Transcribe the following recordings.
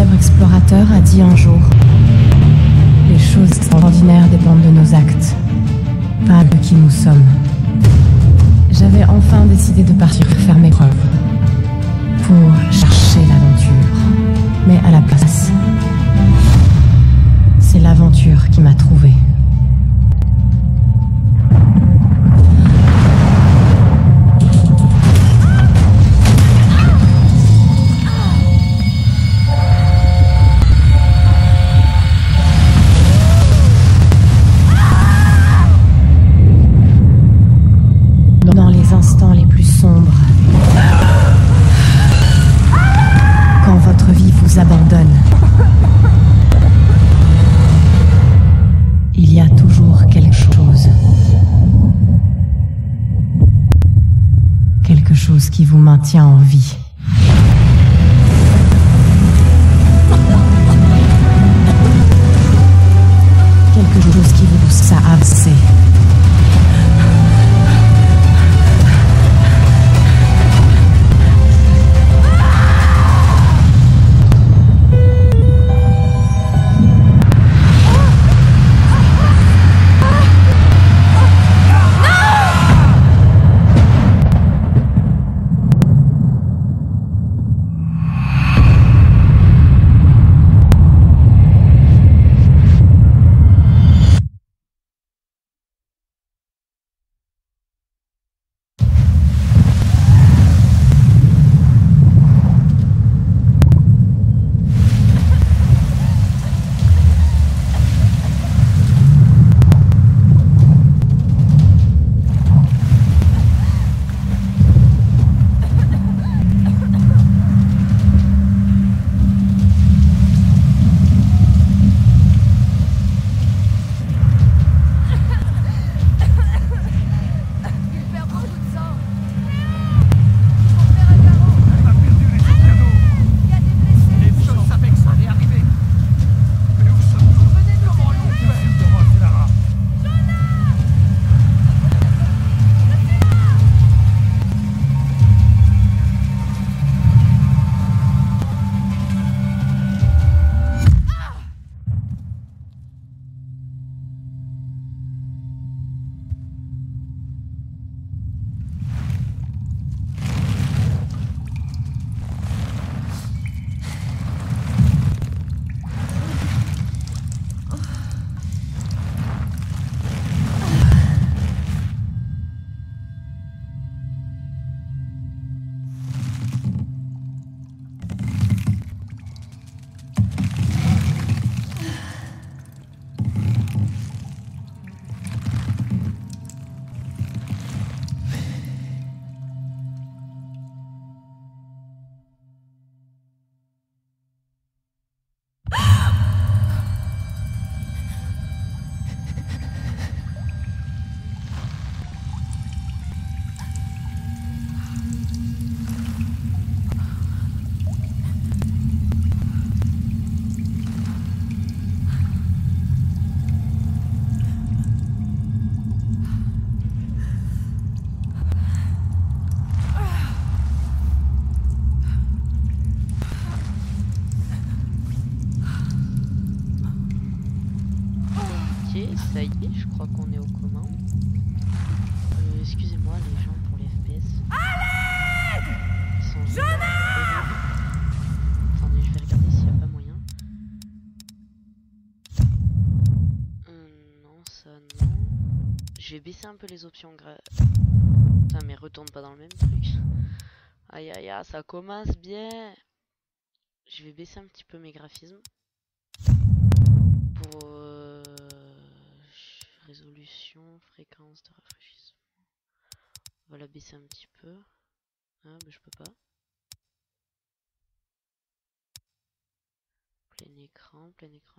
célèbre explorateur a dit un jour: les choses extraordinaires dépendent de nos actes, pas de qui nous sommes. J'avais enfin décidé de partir faire mes preuves, pour chercher l'aventure. Mais à la place, c'est l'aventure qui m'a trouvée. Dans les instants les plus sombres, quand votre vie vous abandonne, il y a toujours quelque chose qui vous maintient en vie. Quelque chose qui vous pousse à avancer. Ça y est, je crois qu'on est aux commandes. Excusez-moi les gens pour les FPS. Ils sont horribles. Attendez, je vais regarder s'il n'y a pas moyen. Non, ça non. Je vais baisser un peu les options Putain, mais retourne pas dans le même truc. Aïe aïe aïe, ça commence bien. Je vais baisser un petit peu mes graphismes. Pour résolution, fréquence de rafraîchissement. On va la baisser un petit peu. Ah, bah je peux pas. Plein écran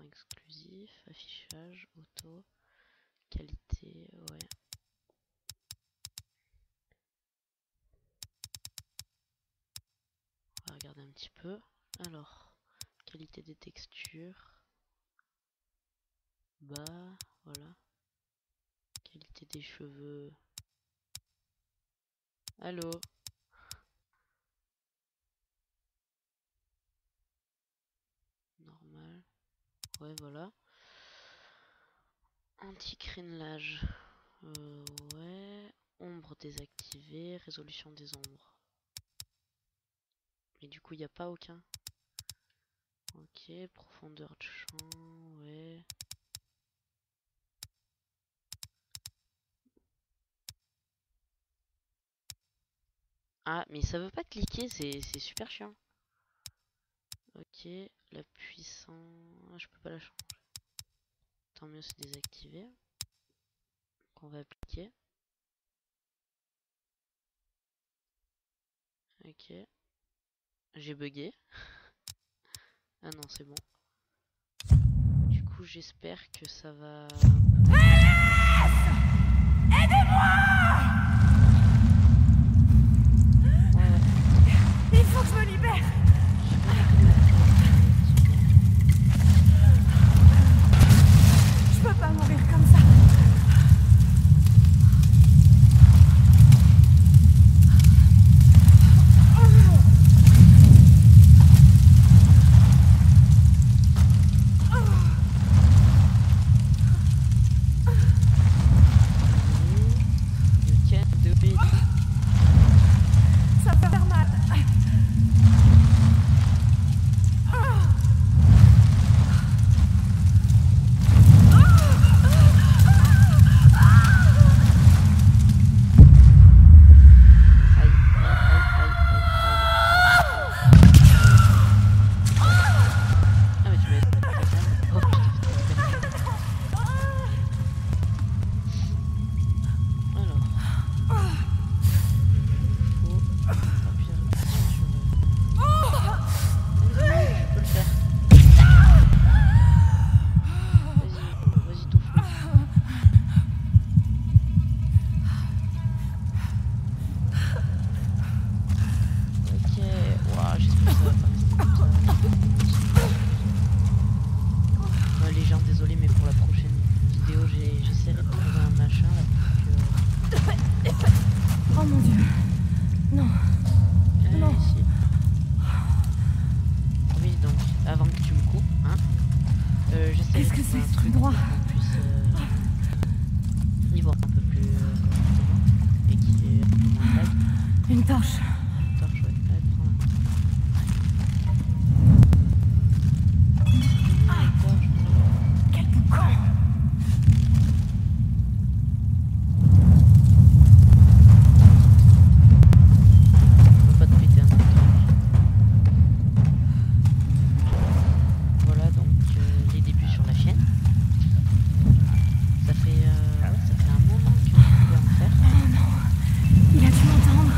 exclusif, affichage, auto, qualité, ouais. On va regarder un petit peu. Alors, qualité des textures. Bas, voilà. Qualité des cheveux. Allô? Ouais, voilà. Anti-crénelage. Ouais. Ombre désactivée. Résolution des ombres. Mais du coup, il n'y a pas aucun. Ok. Profondeur de champ. Ouais. Ah, mais ça veut pas cliquer, c'est super chiant. Ok, la puissance... Je peux pas la changer. Tant mieux, c'est désactivé. Donc on va appliquer. Ok. J'ai bugué. Ah non, c'est bon. Du coup, j'espère que ça va... Aidez-moi! Ouais. Il faut que je me libère! Je peux pas mourir comme ça! Ça va faire mal! Qu'est-ce que c'est ce truc droit? Qu'on puisse y voir un peu plus correctement et qui est un peu moins vague. Une torche. Une torche, ouais. Allez, prends-la. Quel boucan! Faut pas te péter un autre. Voilà donc les débuts sur la chaîne. Ça fait un moment que je voulais en faire. Oh non, il a dû m'entendre.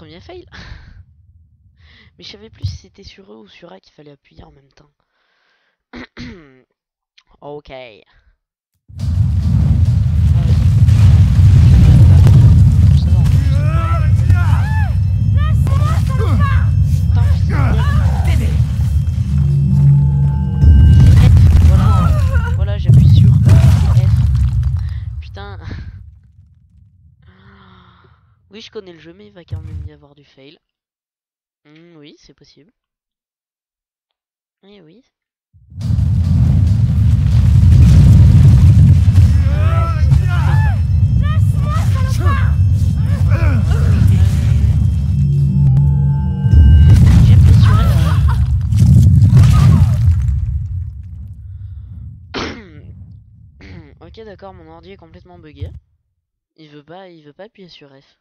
premier fail. Mais je savais plus si c'était sur eux ou sur A qu'il fallait appuyer en même temps. Ok. Voilà, j'appuie sur F. Putain. Oui, je connais le jeu, mais il va quand même y avoir du fail. Oui, c'est possible. Eh oui. Ok, d'accord, mon ordi est complètement bugué. Il veut pas appuyer sur F.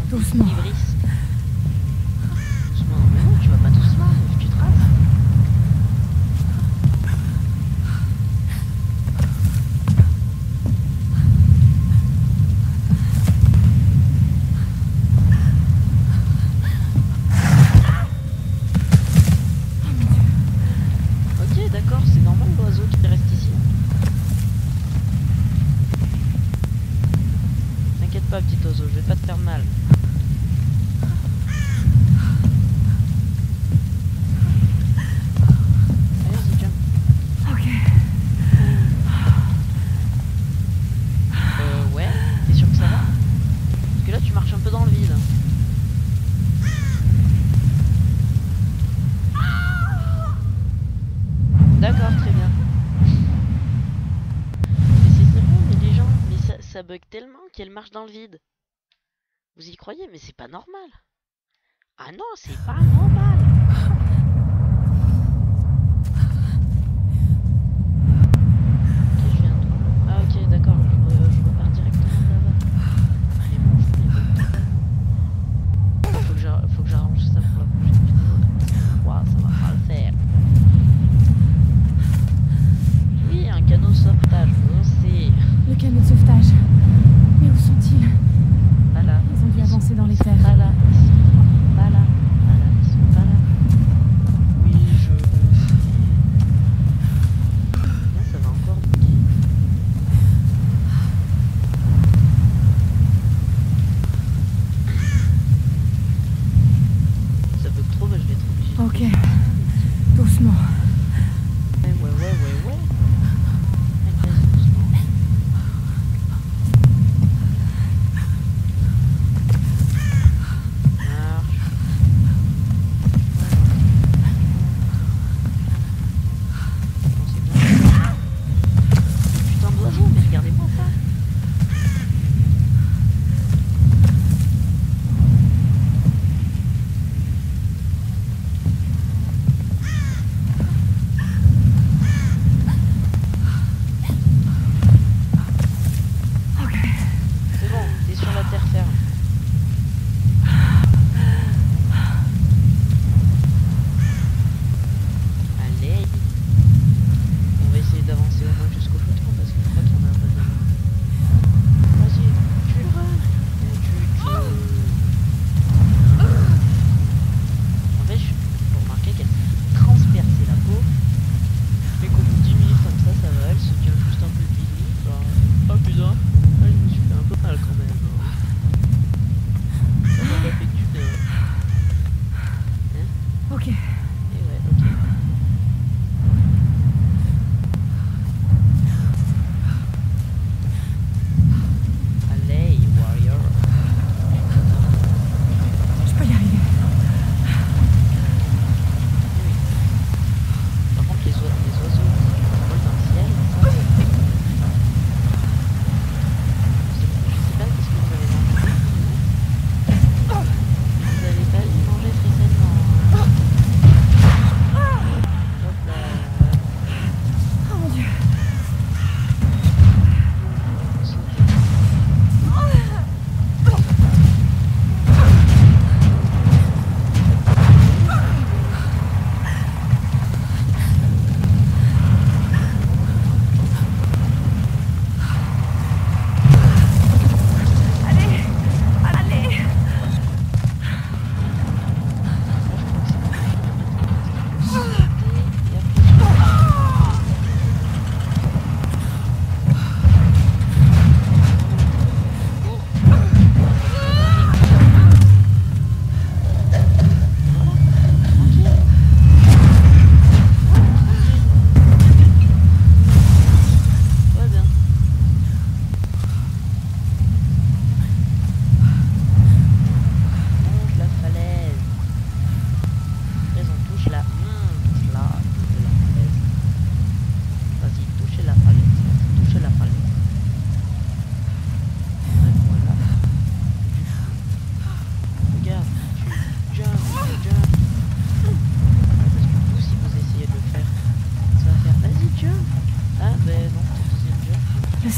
Doucement. Doucement, mais non, tu vas pas doucement, tu traces. Ok, d'accord, c'est normal l'oiseau qui reste ici. T'inquiète pas, petit oiseau, je vais pas te faire mal. Ouais, t'es sûr que ça va? Parce que là tu marches un peu dans le vide. D'accord, très bien. Mais c'est sérieux, mais les gens, mais ça bug tellement qu'elle marche dans le vide. Vous y croyez? Mais c'est pas normal. Ah non, c'est pas normal.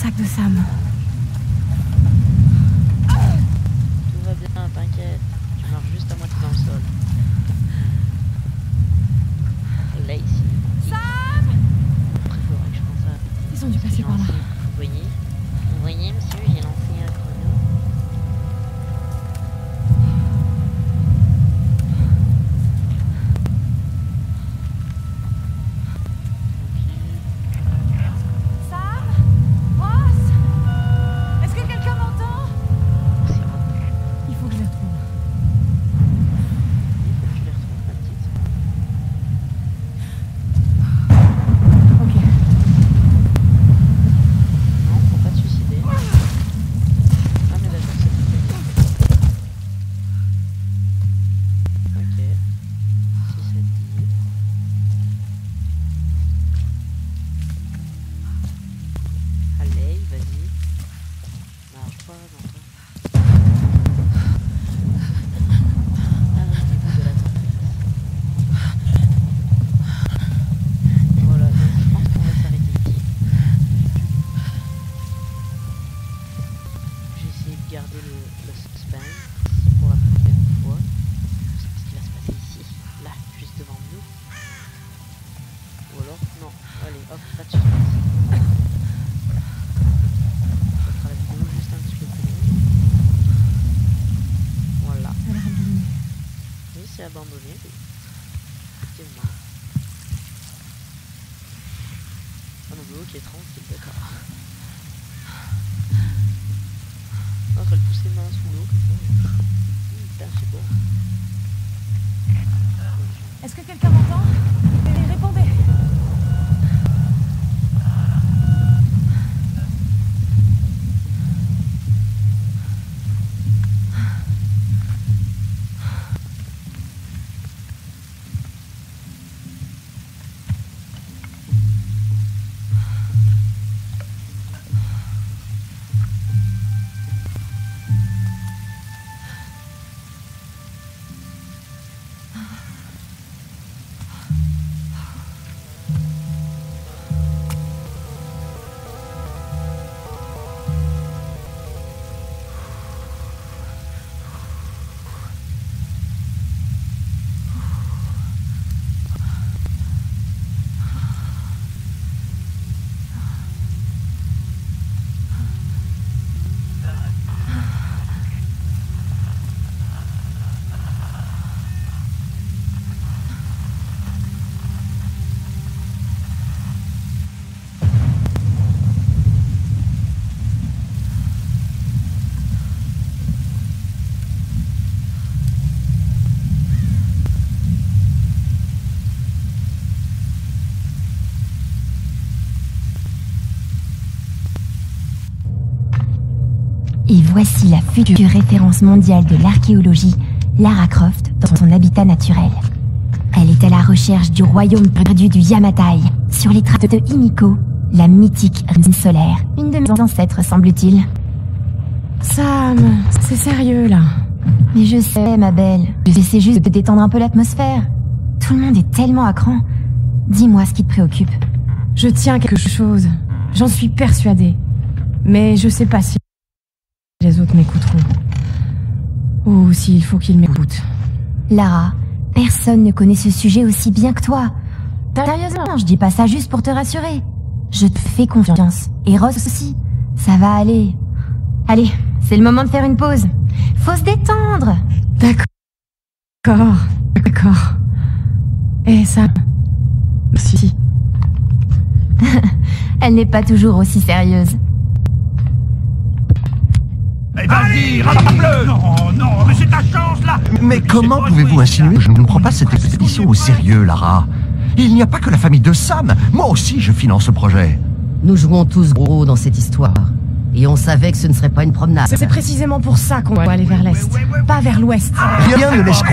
sac de Sam. Tout va bien, t'inquiète. Tu marches juste à moitié dans le sol. Lacey. Sam! Après, faudrait que je pense à... Ils ont dû passer par là. Vous voyez, monsieur, j'ai lancé un chrono. Sam? Ross? Est-ce que quelqu'un m'entend? C'est bon. Il faut que je les retrouve. Il faut que tu les retrouves, ma petite. Ok. Non, faut pas te suicider. Ah mais d'accord, c'est tout. Ok. 6, 7, 10. Allez, vas-y. Marche pas, non pas. Arrêtez-vous de la tempête. Voilà, donc je pense qu'on va s'arrêter ici. J'ai essayé de garder le suspense pour la prochaine fois. C'est ce qui va se passer ici, là, juste devant nous. Ou alors, non, allez, hop, pas de suspense. Ça fera la vidéo juste un petit peu plus longue. Voilà. Ça a l'air abandonné. Oui, c'est abandonné, oui. Effectivement. Ah non, mais ok, tranquille, d'accord. Ah, faut le pousser main sous l'eau comme ça. Putain, c'est bon. Est-ce que quelqu'un m'entend? Répondez! Et voici la future référence mondiale de l'archéologie, Lara Croft, dans son habitat naturel. Elle est à la recherche du royaume perdu du Yamatai, sur les traces de Himiko, la mythique reine solaire, une de mes ancêtres semble-t-il. Sam, c'est sérieux là. Mais je sais, ma belle, j'essaie juste de détendre un peu l'atmosphère. Tout le monde est tellement à cran. Dis-moi ce qui te préoccupe. Je tiens quelque chose. J'en suis persuadée. Mais je sais pas si les autres m'écouteront. Ou s'il faut qu'ils m'écoutent. Lara, personne ne connaît ce sujet aussi bien que toi. Sérieusement, je dis pas ça juste pour te rassurer. Je te fais confiance. Et Ross aussi. Ça va aller. Allez, c'est le moment de faire une pause. Faut se détendre. D'accord. Et ça... Si. Elle n'est pas toujours aussi sérieuse. Eh, vas-y, rattrape-le! Non, mais c'est ta chance, là! Mais comment pouvez-vous insinuer que je ne prends pas cette expédition au sérieux, Lara? Il n'y a pas que la famille de Sam. Moi aussi, je finance le projet. Nous jouons tous gros dans cette histoire. Et on savait que ce ne serait pas une promenade. C'est précisément pour ça qu'on doit aller vers l'est, pas vers l'ouest. Rien ne laisse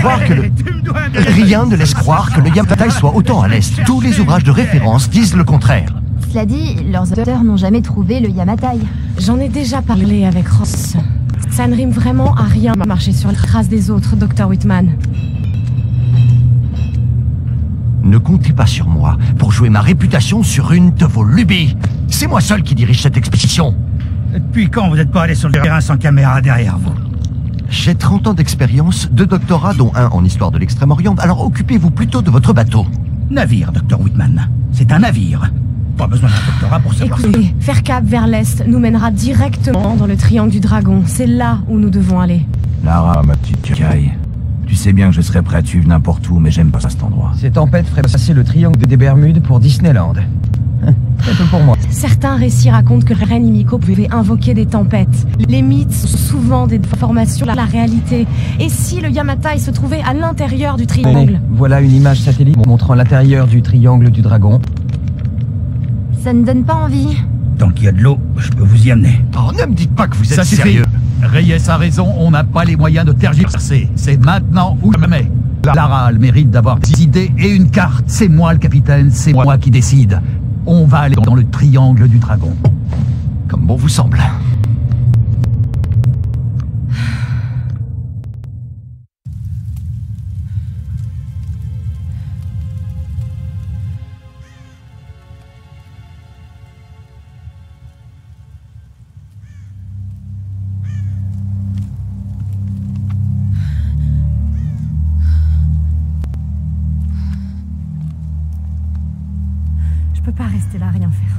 croire que le Yamatai soit autant à l'est. Tous les ouvrages de référence disent le contraire. Cela dit, leurs auteurs n'ont jamais trouvé le Yamatai. J'en ai déjà parlé avec Ross. Ça ne rime vraiment à rien de marcher sur les traces des autres, Dr. Whitman. Ne comptez pas sur moi pour jouer ma réputation sur une de vos lubies. C'est moi seul qui dirige cette expédition. Depuis quand vous n'êtes pas allé sur le terrain sans caméra derrière vous? J'ai 30 ans d'expérience, 2 doctorats, dont un en histoire de l'Extrême-Orient, alors occupez-vous plutôt de votre bateau. Navire, Dr. Whitman. C'est un navire. Pas besoin d'un doctorat pour savoir... Écoutez, faire cap vers l'est nous mènera directement dans le triangle du dragon. C'est là où nous devons aller. Lara, ma petite Kai, tu sais bien que je serais prêt à te suivre n'importe où, mais j'aime pas cet endroit. Ces tempêtes feraient passer le triangle des Bermudes pour Disneyland. C'est peu pour moi. Certains récits racontent que Ren Himiko pouvait invoquer des tempêtes. Les mythes sont souvent des formations de la réalité. Et si le Yamatai se trouvait à l'intérieur du triangle? Voilà une image satellite montrant l'intérieur du triangle du dragon. Ça ne donne pas envie. Tant qu'il y a de l'eau, je peux vous y amener. Oh, ne me dites pas que vous êtes Ça suffit. sérieux. Reyes a raison, on n'a pas les moyens de tergiverser. C'est maintenant ou jamais. Lara a le mérite d'avoir des idées et une carte. C'est moi le capitaine, c'est moi qui décide. On va aller dans le triangle du dragon. Comme bon vous semble. Je peux pas rester là, rien faire.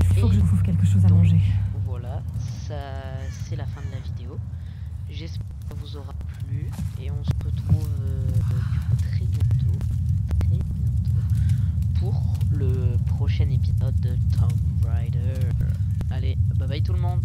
Il faut Et que je trouve quelque chose à donc, manger. Voilà, ça c'est la fin de la vidéo. J'espère que ça vous aura plu et on se retrouve du coup très bientôt pour le prochain épisode de Tomb Raider. Allez, bye bye tout le monde.